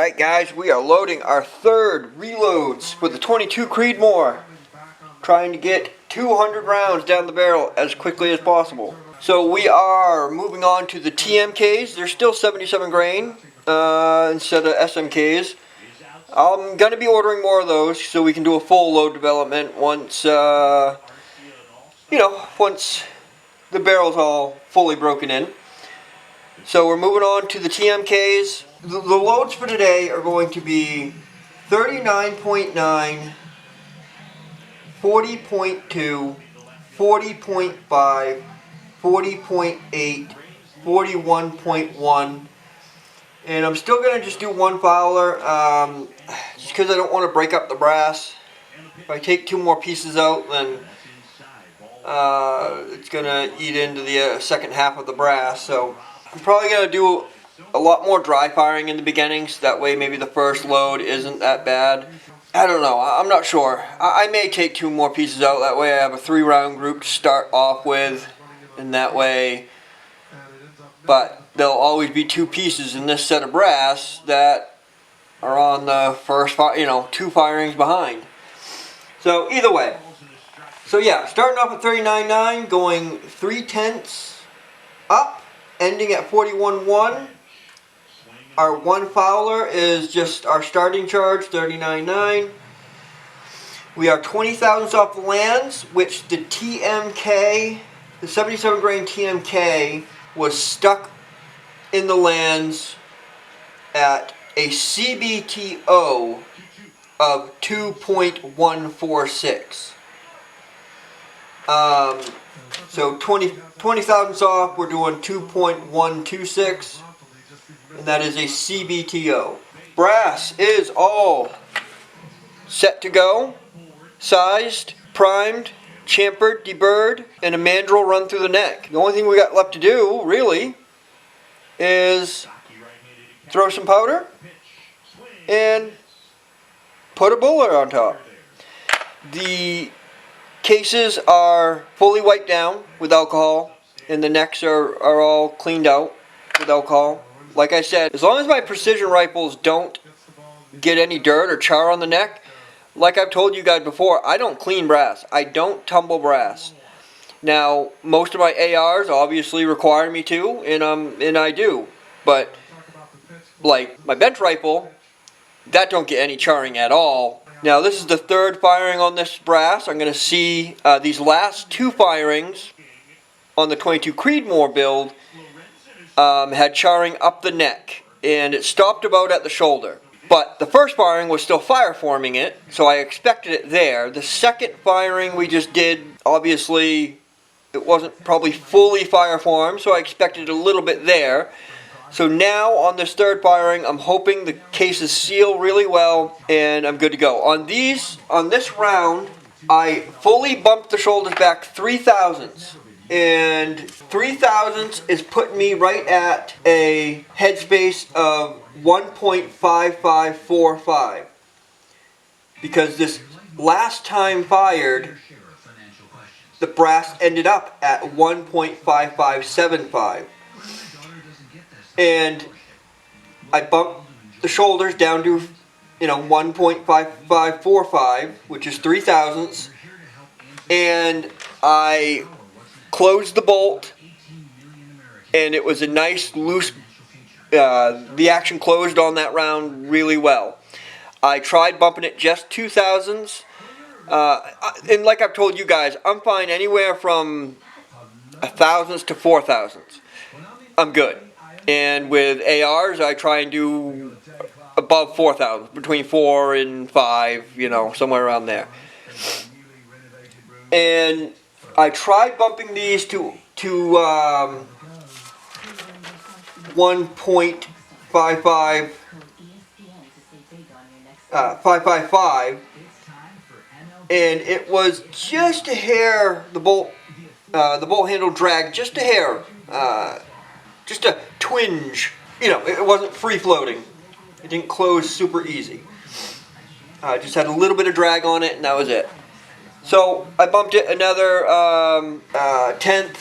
Alright guys, we are loading our third reloads with the 22 Creedmoor. Trying to get 200 rounds down the barrel as quickly as possible. So we are moving on to the TMKs. They're still 77 grain instead of SMKs. I'm going to be ordering more of those so we can do a full load development once, once the barrel's all fully broken in. So we're moving on to the TMKs. The loads for today are going to be 39.9, 40.2, 40.5, 40.8, 41.1, and I'm still going to just do one fowler just because I don't want to break up the brass. If I take two more pieces out, then it's going to eat into the second half of the brass. So I'm probably going to do a lot more dry firing in the beginning, so that way maybe the first load isn't that bad. I don't know, I'm not sure. I may take two more pieces out, that way I have a 3-round group to start off with, and that way, but there'll always be two pieces in this set of brass that are on the first, two firings behind. So either way. So yeah, starting off at 39.9, going 3/10 up, ending at 41.1. Our one fowler is just our starting charge, 39.9. We are 20 thousandths off the lands, which the TMK, the 77 grain TMK, was stuck in the lands at a CBTO of 2.146. So 20 thousandths off, we're doing 2.126. And that is a CBTO. Brass is all set to go, sized, primed, chamfered, deburred, and a mandrel run through the neck. The only thing we got left to do, really, is throw some powder and put a bullet on top. The cases are fully wiped down with alcohol, and the necks are all cleaned out with alcohol. Like I said, as long as my precision rifles don't get any dirt or char on the neck, like I've told you guys before, I don't clean brass. I don't tumble brass. Now, most of my ARs obviously require me to, and I do. But, like my bench rifle, that don't get any charring at all. Now, this is the third firing on this brass. I'm going to see these last two firings on the 22 Creedmoor build had charring up the neck, and it stopped about at the shoulder. But the first firing was still fire forming it, so I expected it there. The second firing we just did, obviously, it wasn't probably fully fire formed, so I expected a little bit there. So now on this third firing, I'm hoping the cases seal really well, and I'm good to go. On this round, I fully bumped the shoulders back 3 thousandths. And 3 thousandths is putting me right at a headspace of 1.5545. Because this last time fired, the brass ended up at 1.5575. And I bumped the shoulders down to, 1.5545, which is 3 thousandths. And I closed the bolt, and it was a nice loose, the action closed on that round really well. I tried bumping it just 2 thousandths, and like I've told you guys, I'm fine anywhere from 1 thousandths to 4 thousandths. I'm good. And with ARs, I try and do above 4 thousandths, between 4 and 5, somewhere around there. And I tried bumping these to 555, and it was just a hair. The bolt handle dragged just a hair, just a twinge. It wasn't free floating. It didn't close super easy. Just had a little bit of drag on it, and that was it. So I bumped it another tenth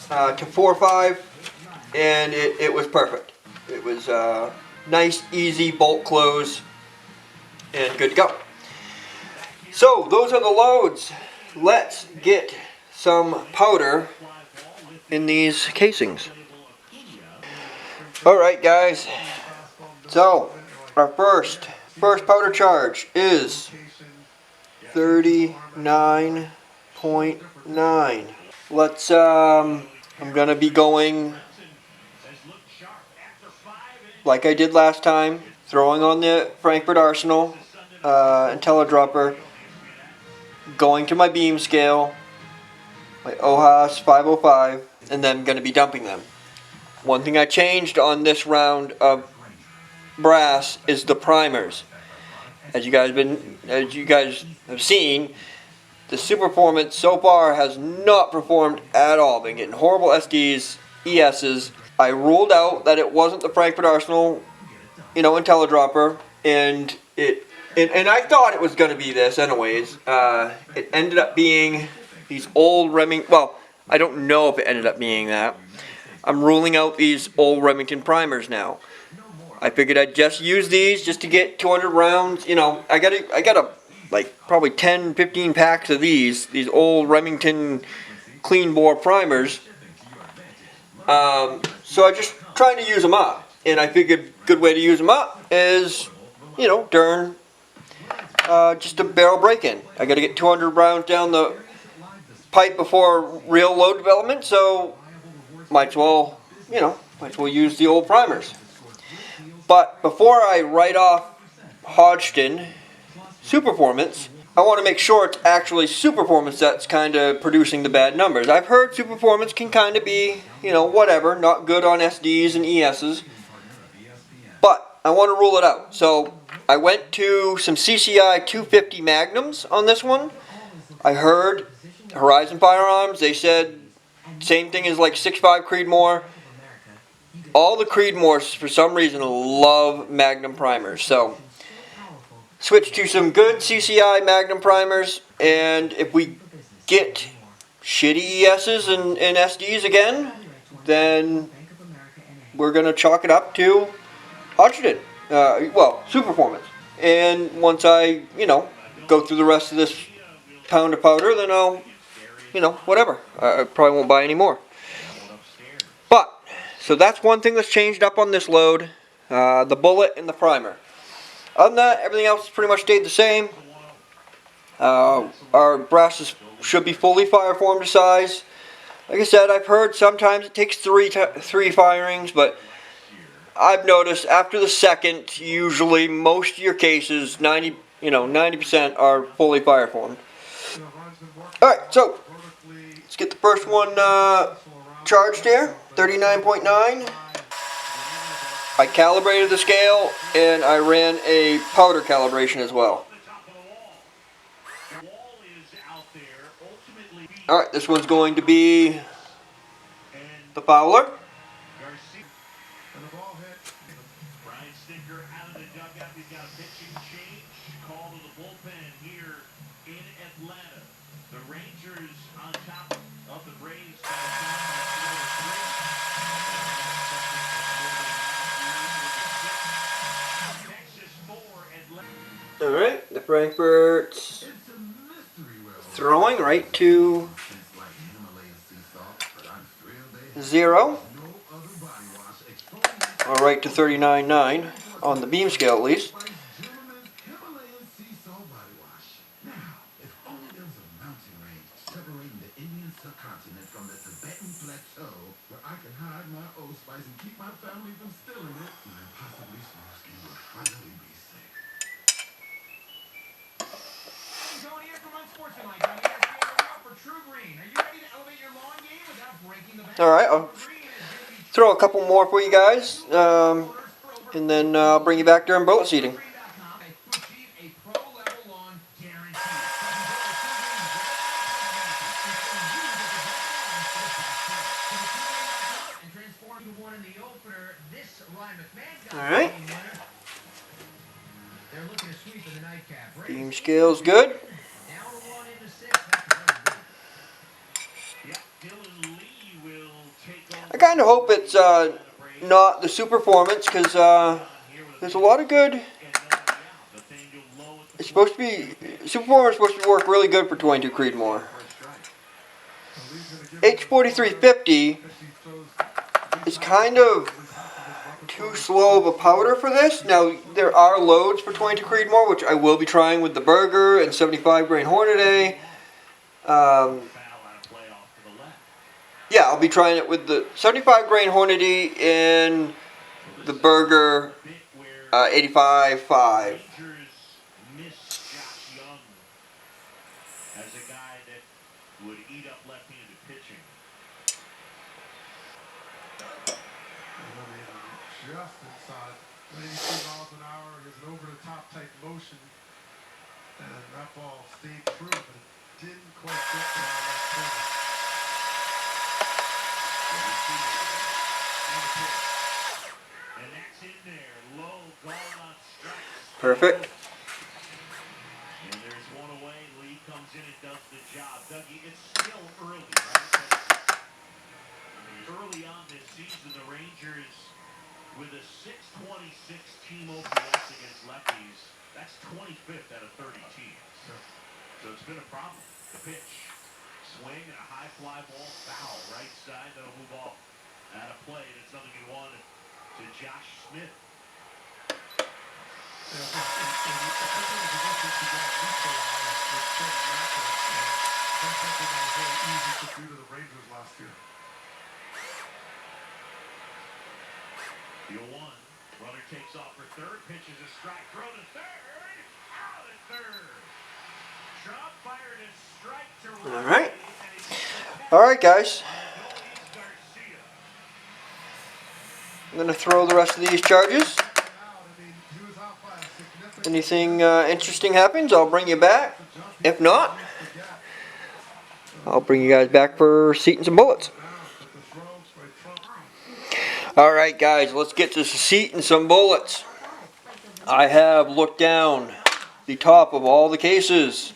to 4.5, and it was perfect. It was nice, easy bolt close, and good to go. So those are the loads. Let's get some powder in these casings. Alright guys, so our first powder charge is 39.9. Let's I'm gonna be going like I did last time, throwing on the Frankfurt Arsenal IntelliDropper, going to my beam scale, my OHAS 505, and then going to be dumping them. One thing I changed on this round of brass is the primers. As you guys have seen, the Superformance so far has not performed at all. Been getting horrible SDs, ESs. I ruled out that it wasn't the Frankfurt Arsenal, IntelliDropper, and I thought it was going to be this anyways. It ended up being these old Remington. Well, I don't know if it ended up being that. I'm ruling out these old Remington primers now. I figured I'd just use these just to get 200 rounds. I got a like probably 10-15 packs of these old Remington clean bore primers. So I just trying to use them up, and I figured a good way to use them up is, during just a barrel break-in. I got to get 200 rounds down the pipe before real load development, so might as well use the old primers. But before I write off Hodgdon Superformance, I want to make sure it's actually Superformance that's kind of producing the bad numbers. I've heard Superformance can kind of be, whatever, not good on SDs and ESs, but I want to rule it out. So I went to some CCI 250 Magnums on this one. I heard Horizon Firearms, they said same thing as like 6.5 Creedmoor. All the Creedmoors, for some reason, love Magnum primers. So switch to some good CCI Magnum primers, and if we get shitty ESs and SDs again, then we're going to chalk it up to Hodgdon, Superformance. And once I, go through the rest of this pound of powder, then I'll, whatever. I probably won't buy any more. But, so that's one thing that's changed up on this load, the bullet and the primer. Other than that, everything else pretty much stayed the same. Our brasses should be fully fireformed to size. Like I said, I've heard sometimes it takes three firings, but I've noticed after the second, usually most of your cases, 90% are fully fireformed. All right, so let's get the first one charged here. 39.9. I calibrated the scale, and I ran a powder calibration as well. Alright, this one's going to be the Fowler. Alright, the Frankfurt's throwing right to 0, or right to 39.9 on the beam scale at least. Alright, I'll throw a couple more for you guys, and then I'll bring you back during bullet seating. Alright. Beam scale's good. I kind of hope it's not the Superformance, because There's a lot of good. It's supposed to be, Superformance is supposed to work really good for 22 Creedmoor. H4350 is kind of too slow of a powder for this. Now, there are loads for 22 Creedmoor, which I will be trying with the Burger and 75 grain Hornady. Yeah, I'll be trying it with the 75 grain Hornady and the Burger 85.5. As a guy that would eat up left-handed pitching. Just inside, 82 miles an hour, is an over-the-top type motion, and that ball stayed true, but it didn't quite get to that corner. And that's in there, low, gone on strikes. Perfect. And there's one away. Lee comes in and does the job. Dougie, it's still early, right? Early on this season, the Rangers with a 626 team OPS against lefties. That's 25th out of 30 teams. So it's been a problem. The pitch, swing, and a high fly ball foul. Right side, that'll move off out of play. That's nothing you want to Josh Smith. The 0-1. Runner takes off for third. Pitches a strike. Throw to third. Out at third. Trump fired a strike to right. Alright. Alright, guys. I'm going to throw the rest of these charges. Anything interesting happens, I'll bring you back. If not, I'll bring you guys back for seat and some bullets. Alright guys, let's get to the seat and some bullets. I have looked down the top of all the cases.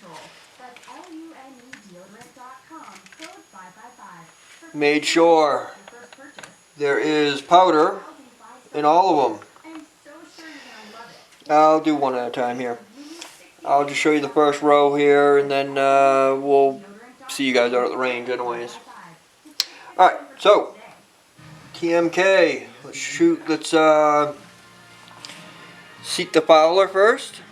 Made sure there is powder in all of them. I'll do one at a time here. I'll just show you the first row here, and then we'll see you guys out at the range anyways. Alright, so TMK. Let's seat the fouler first.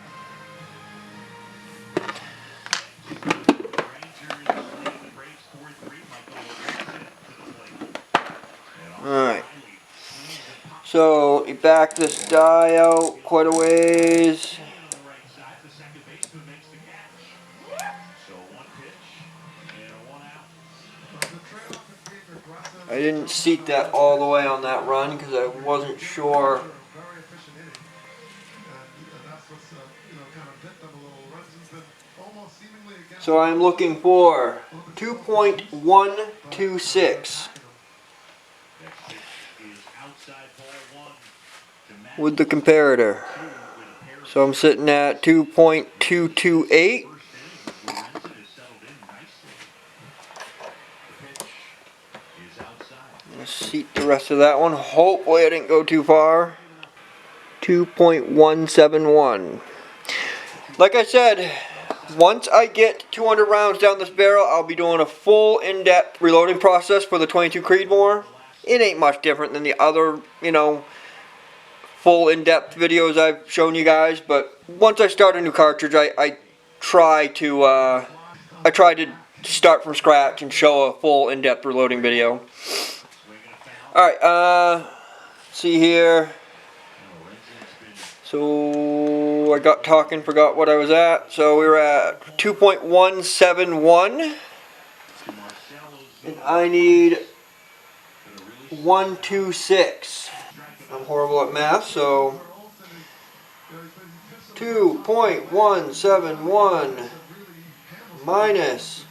Alright. So you back this die out quite a ways. I didn't seat that all the way on that run because I wasn't sure. So I'm looking for 2.126 with the comparator. So I'm sitting at 2.228. Let's seat the rest of that one. Hopefully I didn't go too far. 2.171. Like I said, once I get 200 rounds down this barrel, I'll be doing a full in-depth reloading process for the 22 Creedmoor. It ain't much different than the other, full in-depth videos I've shown you guys, but once I start a new cartridge, I try to start from scratch and show a full in-depth reloading video. Alright, see here. So I got talking, forgot what I was at. So we were at 2.171. And I need 126. I'm horrible at math, so 2.171 minus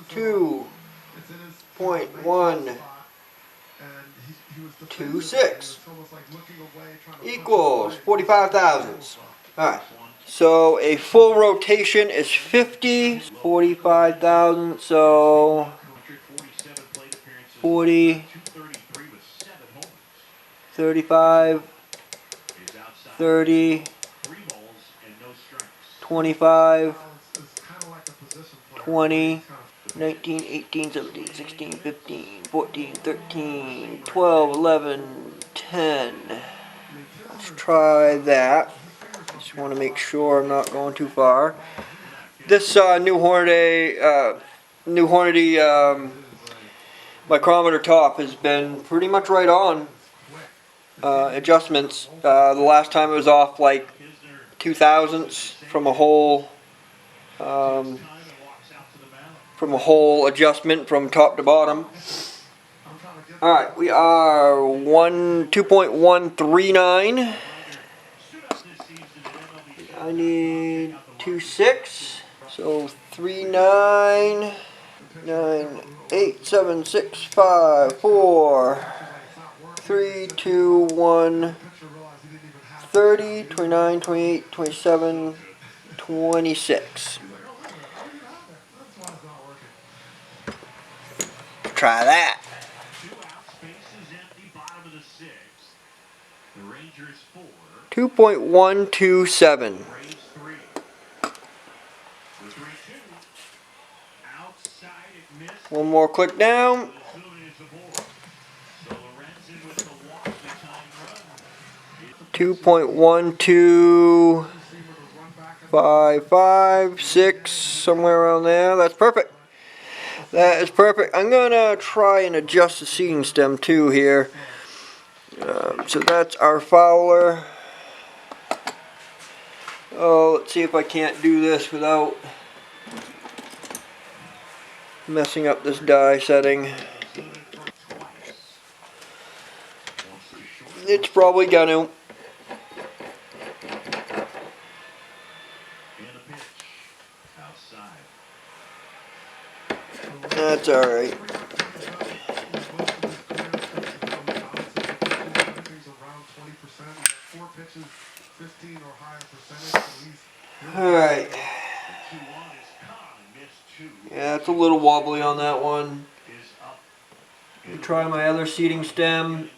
2.126 equals 45 thousandths. Alright, so a full rotation is 50, 45 thousandths, so 40, 35, 30, Three balls and no strikes. 25, 20, 19, 18, 17, 16, 15, 14, 13, 12, 11, 10. Let's try that. Just want to make sure I'm not going too far. This new Hornady micrometer top has been pretty much right on. Adjustments. The last time it was off like 2 thousandths from a whole adjustment from top to bottom. All right, we are 2.139. I need 2.6. So 3.9, 9, 8, 7, 6, 5, 4, 3, 2, 1, 30, 29, 28, 27, 26. Try that. 2.127. One more click down. 2.1255, somewhere around there. That's perfect. That is perfect. I'm gonna try and adjust the seating stem too here. So that's our Fowler. Oh, let's see if I can't do this without messing up this die setting. It's probably gonna. That's alright. Alright. Yeah, it's a little wobbly on that one. Let me try my other seating stem.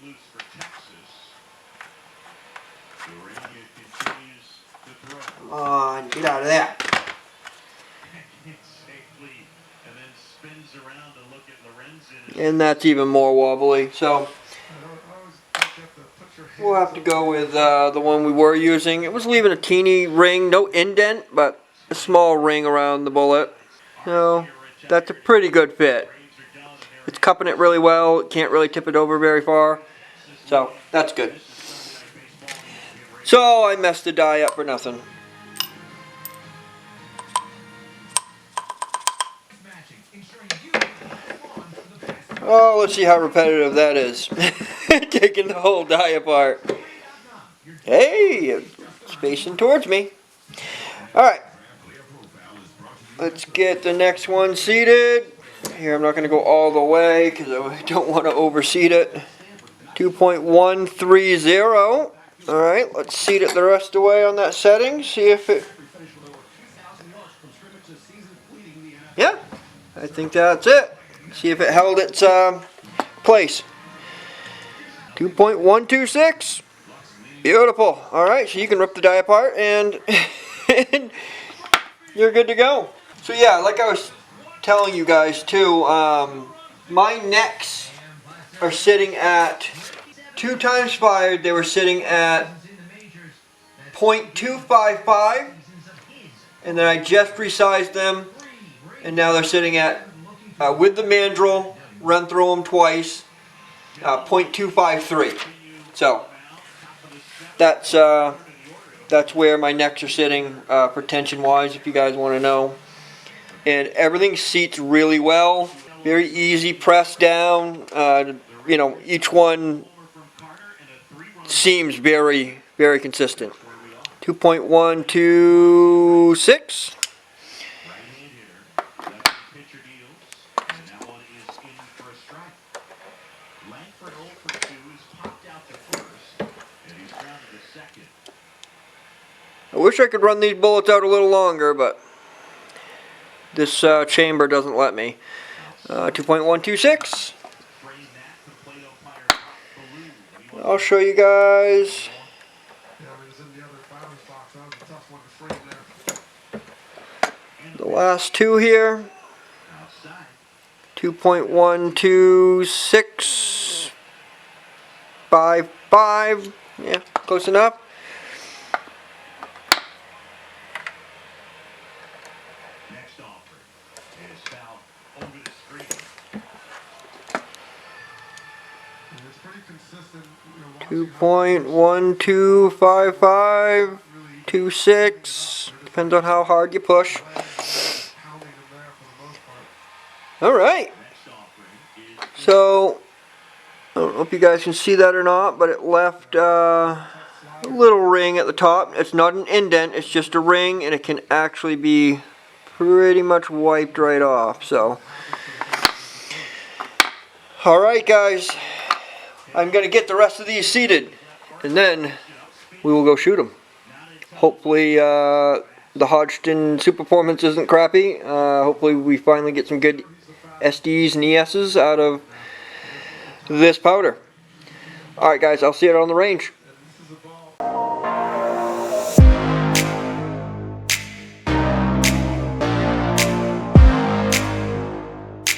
Come on, get out of there. And that's even more wobbly. So we'll have to go with the one we were using. It was leaving a teeny ring, no indent, but a small ring around the bullet. So that's a pretty good fit. It's cupping it really well. It can't really tip it over very far. So that's good. So I messed the die up for nothing. Oh, let's see how repetitive that is. Taking the whole die apart. Hey, spacing towards me. Alright. Let's get the next one seated. Here, I'm not going to go all the way because I don't want to overseat it. 2.130. Alright, let's seat it the rest of the way on that setting. See if it... Yeah, I think that's it. See if it held its place. 2.126. Beautiful. Alright, so you can rip the die apart and you're good to go. So yeah, like I was telling you guys too, my necks are sitting at 2 times fired. They were sitting at 0.255, and then I just resized them, and now they're sitting at with the mandrel, run through them twice, 0.253. So that's where my necks are sitting for tension wise, if you guys want to know. And everything seats really well. Very easy press down. You know, each one seems very, very consistent. 2.126. I wish I could run these bullets out a little longer, but this chamber doesn't let me. 2.126. I'll show you guys the last two here. Outside. 2.12655. Yeah, close enough. Next offer is foul over the screen. And it's pretty consistent, 2.125526. Depends on how hard you push. Alright. Next offering is So, I don't know if you guys can see that or not, but it left a little ring at the top. It's not an indent, it's just a ring, and it can actually be pretty much wiped right off. So, alright guys, I'm going to get the rest of these seated, and then we will go shoot them. Hopefully the Hodgson Superformance isn't crappy. Hopefully we finally get some good SDs and ESs out of this powder. Alright guys, I'll see you on the range.